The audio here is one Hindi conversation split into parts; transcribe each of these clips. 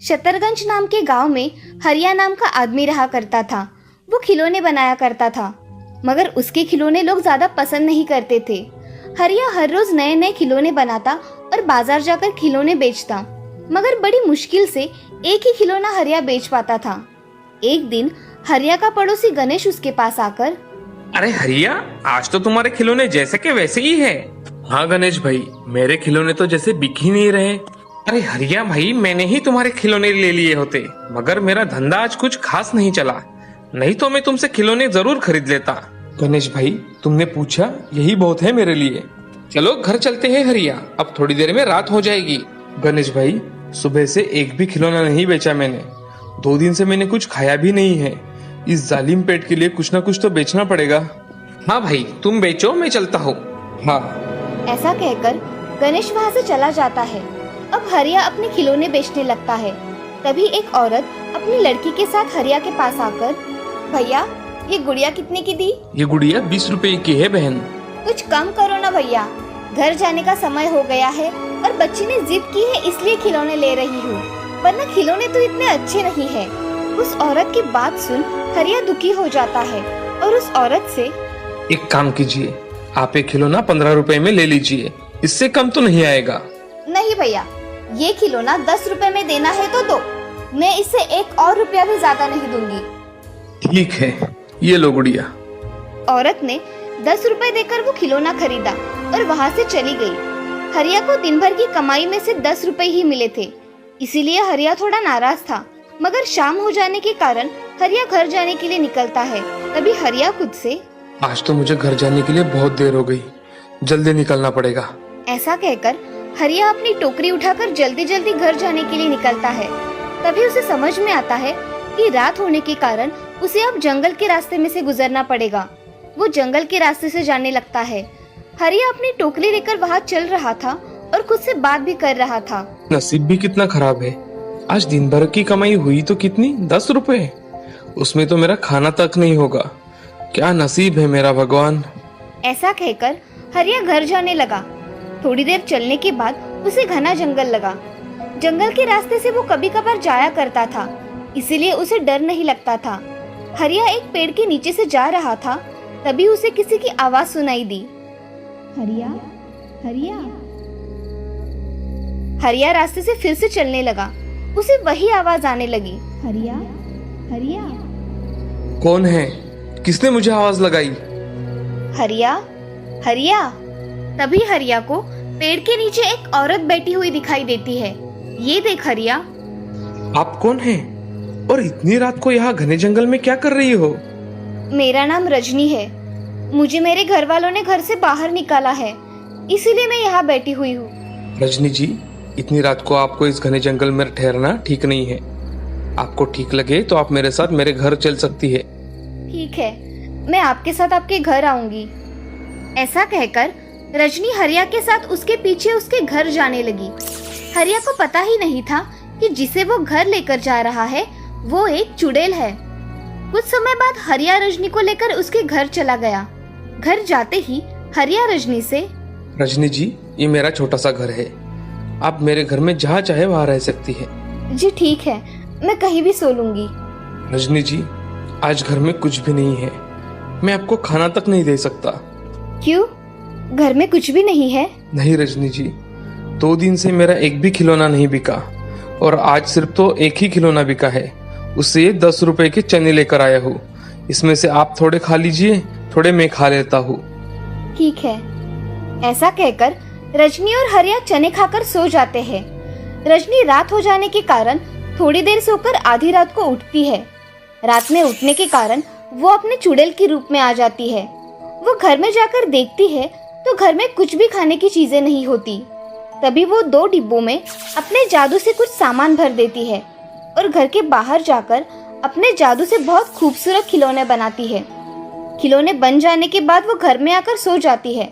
शतरगंज नाम के गांव में हरिया नाम का आदमी रहा करता था। वो खिलौने बनाया करता था, मगर उसके खिलौने लोग ज्यादा पसंद नहीं करते थे। हरिया हर रोज नए नए खिलौने बनाता और बाजार जाकर खिलौने बेचता, मगर बड़ी मुश्किल से एक ही खिलौना हरिया बेच पाता था। एक दिन हरिया का पड़ोसी गणेश उसके पास आकर, अरे हरिया, आज तो तुम्हारे खिलौने जैसे के वैसे ही है। हाँ गणेश भाई, मेरे खिलौने तो जैसे बिक ही नहीं रहे। अरे हरिया भाई, मैंने ही तुम्हारे खिलौने ले लिए होते, मगर मेरा धंधा आज कुछ खास नहीं चला, नहीं तो मैं तुमसे खिलौने जरूर खरीद लेता। गणेश भाई, तुमने पूछा यही बहुत है मेरे लिए। चलो घर चलते हैं हरिया, अब थोड़ी देर में रात हो जाएगी। गणेश भाई, सुबह से एक भी खिलौना नहीं बेचा मैंने, 2 दिन से मैंने कुछ खाया भी नहीं है। इस जालिम पेट के लिए कुछ ना कुछ तो बेचना पड़ेगा। हाँ भाई, तुम बेचो, मैं चलता हूँ। हाँ। ऐसा कहकर गणेश वहाँ से चला जाता है। अब हरिया अपने खिलौने बेचने लगता है। तभी एक औरत अपनी लड़की के साथ हरिया के पास आकर, भैया ये गुड़िया कितने की दी? ये गुड़िया 20 रुपए की है बहन। कुछ कम करो ना भैया, घर जाने का समय हो गया है और बच्ची ने जिद की है इसलिए खिलौने ले रही हूँ, वरना खिलौने तो इतने अच्छे नहीं है। उस औरत की बात सुन हरिया दुखी हो जाता है और उस औरत से, एक काम कीजिए, आप एक खिलौना 15 रुपए में ले लीजिए, इससे कम तो नहीं आएगा। नहीं भैया, ये खिलौना 10 रुपए में देना है तो दो, मैं इससे 1 और रुपया भी ज्यादा नहीं दूंगी। ठीक है, ये लो गुड़िया। औरत ने 10 रुपए देकर वो खिलौना खरीदा और वहाँ से चली गई। हरिया को दिन भर की कमाई में से 10 रुपए ही मिले थे, इसीलिए हरिया थोड़ा नाराज था। मगर शाम हो जाने के कारण हरिया घर जाने के लिए निकलता है। तभी हरिया खुद से, आज तो मुझे घर जाने के लिए बहुत देर हो गई, जल्दी निकलना पड़ेगा। ऐसा कहकर हरिया अपनी टोकरी उठाकर जल्दी जल्दी घर जाने के लिए निकलता है। तभी उसे समझ में आता है कि रात होने के कारण उसे अब जंगल के रास्ते में से गुजरना पड़ेगा। वो जंगल के रास्ते से जाने लगता है। हरिया अपनी टोकरी लेकर वहाँ चल रहा था और खुद से बात भी कर रहा था। नसीब भी कितना खराब है, आज दिन भर की कमाई हुई तो कितनी, 10 रुपए, उसमें तो मेरा खाना तक नहीं होगा। क्या नसीब है मेरा भगवान। ऐसा कहकर हरिया घर जाने लगा। थोड़ी देर चलने के बाद उसे घना जंगल लगा। जंगल के रास्ते से वो कभी कभार जाया करता था, इसीलिए उसे डर नहीं लगता था। हरिया एक पेड़ के नीचे से जा रहा था, तभी उसे किसी की आवाज सुनाई दी, हरिया हरिया। हरिया रास्ते से फिर से चलने लगा। उसे वही आवाज आने लगी, हरिया हरिया। कौन है? किसने मुझे आवाज लगाई? हरिया हरिया। तभी हरिया को पेड़ के नीचे एक औरत बैठी हुई दिखाई देती है। ये देख हरिया। आप कौन हैं? और इतनी रात को यहाँ घने जंगल में क्या कर रही हो? मेरा नाम रजनी है। मुझे मेरे घर वालों ने घर से बाहर निकाला है, इसीलिए मैं यहाँ बैठी हुई हूँ। रजनी जी, इतनी रात को आपको इस घने जंगल में ठहरना ठीक नहीं है। आपको ठीक लगे तो आप मेरे साथ मेरे घर चल सकती है। ठीक है, मैं आपके साथ आपके घर आऊंगी। ऐसा कहकर रजनी हरिया के साथ उसके पीछे उसके घर जाने लगी। हरिया को पता ही नहीं था कि जिसे वो घर लेकर जा रहा है वो एक चुड़ैल है। कुछ समय बाद हरिया रजनी को लेकर उसके घर चला गया। घर जाते ही हरिया रजनी से, रजनी जी, ये मेरा छोटा सा घर है, आप मेरे घर में जहाँ चाहे वहाँ रह सकती है। जी ठीक है, मैं कहीं भी सो लूंगी। रजनी जी, आज घर में कुछ भी नहीं है, मैं आपको खाना तक नहीं दे सकता। क्यों, घर में कुछ भी नहीं है? नहीं रजनी जी, 2 दिन से मेरा एक भी खिलौना नहीं बिका और आज सिर्फ तो एक ही खिलौना बिका है, उससे 10 रुपए के चने लेकर आया हूँ। इसमें से आप थोड़े खा लीजिए, थोड़े मैं खा लेता हूँ। ठीक है। ऐसा कहकर रजनी और हरिया चने खाकर सो जाते हैं। रजनी रात हो जाने के कारण थोड़ी देर सोकर आधी रात को उठती है। रात में उठने के कारण वो अपने चुड़ैल के रूप में आ जाती है। वो घर में जाकर देखती है तो घर में कुछ भी खाने की चीजें नहीं होती। तभी वो 2 डिब्बों में अपने जादू से कुछ सामान भर देती है और घर के बाहर जाकर अपने जादू से बहुत खूबसूरत खिलौने बनाती है। खिलौने बन जाने के बाद वो घर में आकर सो जाती है।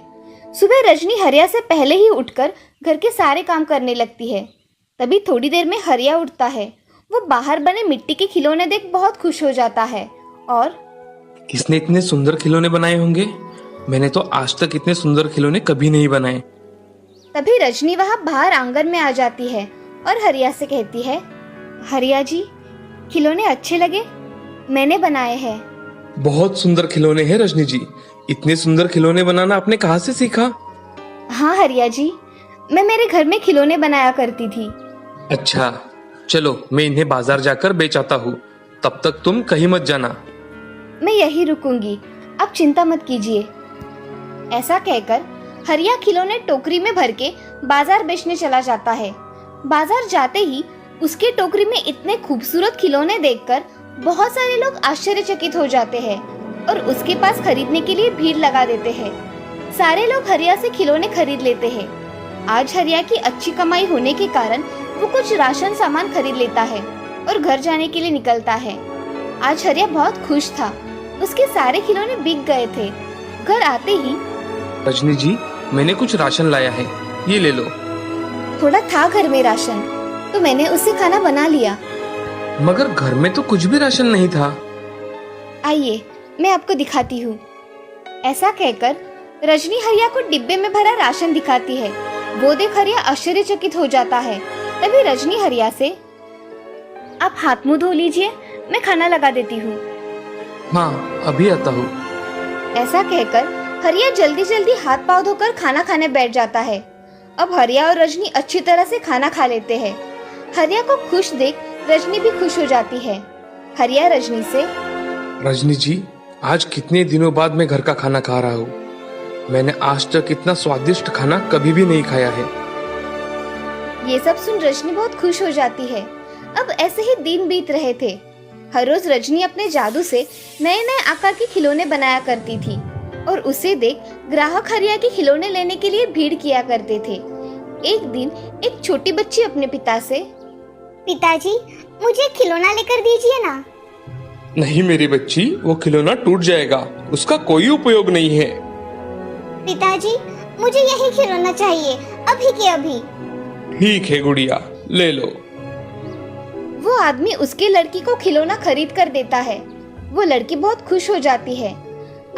सुबह रजनी हरिया से पहले ही उठकर घर के सारे काम करने लगती है। तभी थोड़ी देर में हरिया उठता है। वो बाहर बने मिट्टी के खिलौने देख बहुत खुश हो जाता है और, किसने इतने सुंदर खिलौने बनाए होंगे? मैंने तो आज तक इतने सुंदर खिलौने कभी नहीं बनाए। तभी रजनी वहाँ बाहर आंगन में आ जाती है और हरिया से कहती है, हरिया जी, खिलौने अच्छे लगे? मैंने बनाए हैं। बहुत सुंदर खिलौने हैं रजनी जी। इतने सुंदर खिलौने बनाना आपने कहाँ से सीखा? हाँ हरिया जी, मैं मेरे घर में खिलौने बनाया करती थी। अच्छा, चलो मैं इन्हें बाजार जाकर बेच आता हूँ। तब तक तुम कहीं मत जाना। मैं यही रुकूंगी, आप चिंता मत कीजिए। ऐसा कहकर हरिया खिलौने टोकरी में भर के बाजार बेचने चला जाता है। बाजार जाते ही उसकी टोकरी में इतने खूबसूरत खिलौने देखकर बहुत सारे लोग आश्चर्यचकित हो जाते हैं और उसके पास खरीदने के लिए भीड़ लगा देते हैं। सारे लोग हरिया से खिलौने खरीद लेते हैं। आज हरिया की अच्छी कमाई होने के कारण वो कुछ राशन सामान खरीद लेता है और घर जाने के लिए निकलता है। आज हरिया बहुत खुश था। उसके सारे खिलौने बिक गए थे। घर आते ही रजनी जी, मैंने कुछ राशन लाया है, ये ले लो। थोड़ा था घर में राशन, तो मैंने उससे खाना बना लिया। मगर घर में तो कुछ भी राशन नहीं था। आइए, मैं आपको दिखाती हूँ। ऐसा कहकर रजनी हरिया को डिब्बे में भरा राशन दिखाती है। वो देख हरिया आश्चर्यचकित हो जाता है। तभी रजनी हरिया से, आप हाथ मुंह धो लीजिए, मैं खाना लगा देती हूँ। हाँ, अभी आता हूँ। ऐसा कहकर हरिया जल्दी जल्दी हाथ पाँव धोकर खाना खाने बैठ जाता है। अब हरिया और रजनी अच्छी तरह से खाना खा लेते हैं। हरिया को खुश देख रजनी भी खुश हो जाती है। हरिया रजनी से, रजनी जी, आज कितने दिनों बाद मैं घर का खाना खा रहा हूँ। मैंने आज तक इतना स्वादिष्ट खाना कभी भी नहीं खाया है। ये सब सुन रजनी बहुत खुश हो जाती है। अब ऐसे ही दिन बीत रहे थे। हर रोज रजनी अपने जादू से नए नए आकार के खिलौने बनाया करती थी और उसे देख ग्राहक हरिया के खिलौने लेने के लिए भीड़ किया करते थे। एक दिन एक छोटी बच्ची अपने पिता से, पिताजी, मुझे खिलौना लेकर दीजिए ना। नहीं मेरी बच्ची, वो खिलौना टूट जाएगा, उसका कोई उपयोग नहीं है। पिताजी, मुझे यही खिलौना चाहिए, अभी के अभी। ठीक है गुड़िया, ले लो। वो आदमी उसके लड़की को खिलौना खरीद कर देता है। वो लड़की बहुत खुश हो जाती है।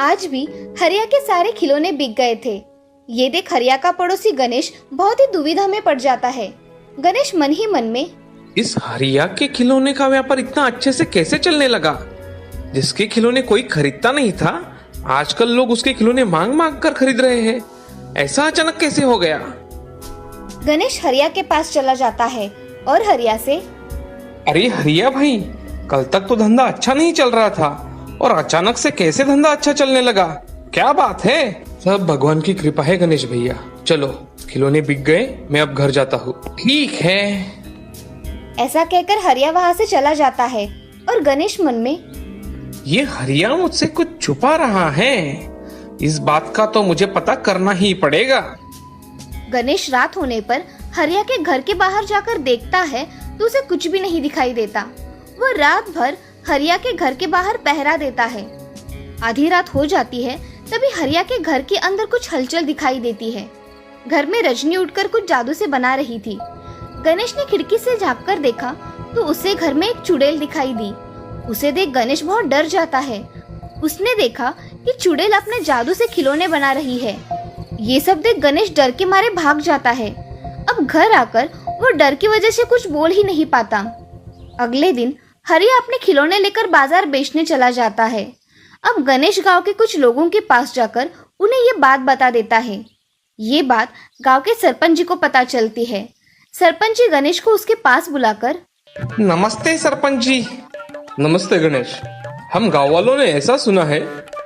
आज भी हरिया के सारे खिलौने बिक गए थे। ये देख हरिया का पड़ोसी गणेश बहुत ही दुविधा में पड़ जाता है। गणेश मन ही मन में, इस हरिया के खिलौने का व्यापार इतना अच्छे से कैसे चलने लगा? जिसके खिलौने कोई खरीदता नहीं था, आजकल लोग उसके खिलौने मांग मांग कर खरीद रहे हैं। ऐसा अचानक कैसे हो गया? गणेश हरिया के पास चला जाता है और हरिया से, अरे हरिया भाई, कल तक तो धंधा अच्छा नहीं चल रहा था और अचानक से कैसे धंधा अच्छा चलने लगा? क्या बात है? सब भगवान की कृपा है गणेश भैया। चलो, खिलौने बिक गए, मैं अब घर जाता हूँ। ठीक है। ऐसा कहकर हरिया वहाँ से चला जाता है और गणेश मन में, ये हरिया मुझसे कुछ छुपा रहा है। इस बात का तो मुझे पता करना ही पड़ेगा। गणेश रात होने पर हरिया के घर के बाहर जाकर देखता है तो उसे कुछ भी नहीं दिखाई देता। वो रात भर हरिया के घर के बाहर पहरा देता है। आधी रात हो जाती है, तभी हरिया के घर के अंदर कुछ हलचल दिखाई देती है। घर में रजनी उठकर कुछ जादू से बना रही थी। गणेश ने खिड़की से झांककर देखा तो उसे घर में एक चुड़ैल दिखाई दी। उसे देख गणेश बहुत डर जाता है। उसने देखा कि चुड़ैल अपने जादू से खिलौने बना रही है। ये सब देख गणेश डर के मारे भाग जाता है। अब घर आकर वो डर की वजह से कुछ बोल ही नहीं पाता। अगले दिन हरिया अपने खिलौने लेकर बाजार बेचने चला जाता है। अब गणेश गांव के कुछ लोगों के पास जाकर उन्हें ये बात बता देता है। ये बात गांव के सरपंच जी को पता चलती है। सरपंच जी गणेश को उसके पास बुलाकर, नमस्ते सरपंच जी। नमस्ते गणेश। हम गांव वालों ने ऐसा सुना है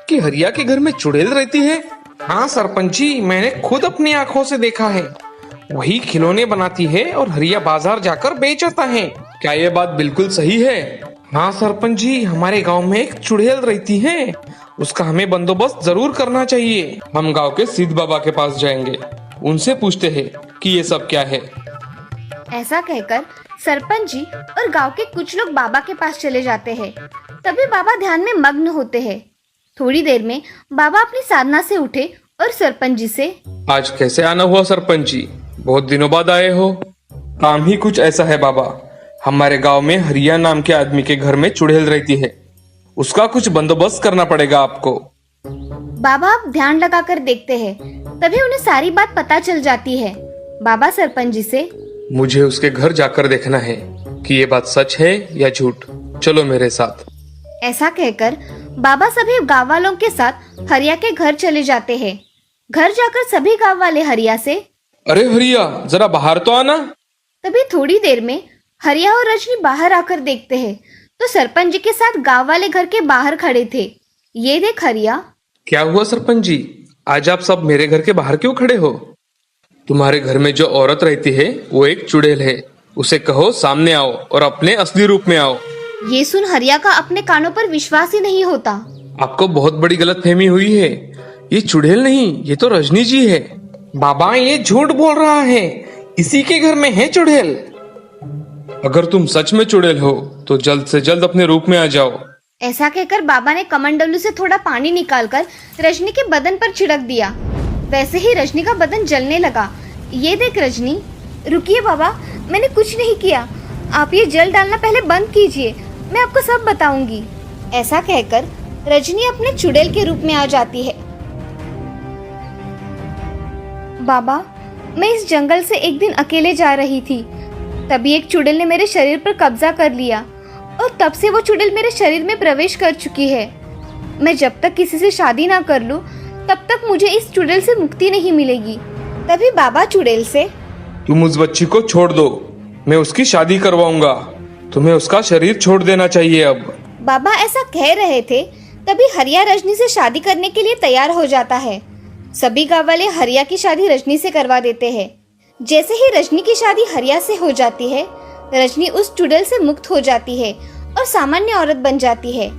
कि हरिया के घर में चुड़ैल रहती है। हाँ सरपंच जी, मैंने खुद अपनी आंखों से देखा है। वही खिलौने बनाती है और हरिया बाजार जाकर बेच आता है। क्या ये बात बिल्कुल सही है? हाँ सरपंच जी, हमारे गांव में एक चुड़ैल रहती है। उसका हमें बंदोबस्त जरूर करना चाहिए। हम गांव के सिद्ध बाबा के पास जाएंगे, उनसे पूछते हैं कि ये सब क्या है। ऐसा कहकर सरपंच जी और गांव के कुछ लोग बाबा के पास चले जाते हैं। तभी बाबा ध्यान में मग्न होते हैं। थोड़ी देर में बाबा अपनी साधना से उठे और सरपंच जी से, आज कैसे आना हुआ सरपंच जी? बहुत दिनों बाद आए हो। काम ही कुछ ऐसा है बाबा, हमारे गांव में हरिया नाम के आदमी के घर में चुड़ैल रहती है। उसका कुछ बंदोबस्त करना पड़ेगा आपको। बाबा अब ध्यान लगाकर देखते हैं। तभी उन्हें सारी बात पता चल जाती है। बाबा सरपंच जी से, मुझे उसके घर जाकर देखना है कि ये बात सच है या झूठ। चलो मेरे साथ। ऐसा कहकर बाबा सभी गांव वालों के साथ हरिया के घर चले जाते हैं। घर जाकर सभी गांव वाले हरिया से, अरे हरिया, जरा बाहर तो आना। तभी थोड़ी देर में हरिया और रजनी बाहर आकर देखते हैं तो सरपंच जी के साथ गांव वाले घर के बाहर खड़े थे। ये देख हरिया। क्या हुआ सरपंच जी, आज आप सब मेरे घर के बाहर क्यों खड़े हो? तुम्हारे घर में जो औरत रहती है वो एक चुड़ैल है, उसे कहो सामने आओ और अपने असली रूप में आओ। ये सुन हरिया का अपने कानों पर विश्वास ही नहीं होता। आपको बहुत बड़ी गलतफहमी हुई है, ये चुड़ैल नहीं, ये तो रजनी जी है। बाबा ये झूठ बोल रहा है, इसी के घर में है चुड़ैल। अगर तुम सच में चुड़ैल हो तो जल्द से जल्द अपने रूप में आ जाओ। ऐसा कहकर बाबा ने कमंडलू से थोड़ा पानी निकालकर रजनी के बदन पर छिड़क दिया। वैसे ही रजनी का बदन जलने लगा। ये देख रजनी। रुकिए बाबा, मैंने कुछ नहीं किया, आप ये जल डालना पहले बंद कीजिए, मैं आपको सब बताऊंगी। ऐसा कहकर रजनी अपने चुड़ैल के रूप में आ जाती है। बाबा, मैं इस जंगल से एक दिन अकेले जा रही थी, तभी एक चुड़ैल ने मेरे शरीर पर कब्जा कर लिया और तब से वो चुड़ैल मेरे शरीर में प्रवेश कर चुकी है। मैं जब तक किसी से शादी ना कर लूं, तब तक मुझे इस चुड़ैल से मुक्ति नहीं मिलेगी। तभी बाबा चुड़ैल से, तुम उस बच्ची को छोड़ दो, मैं उसकी शादी करवाऊंगा, तुम्हें उसका शरीर छोड़ देना चाहिए अब। बाबा ऐसा कह रहे थे तभी हरिया रजनी से शादी करने के लिए तैयार हो जाता है। सभी गांव वाले हरिया की शादी रजनी से करवा देते हैं। जैसे ही रजनी की शादी हरिया से हो जाती है, रजनी उस चुड़ैल से मुक्त हो जाती है और सामान्य औरत बन जाती है।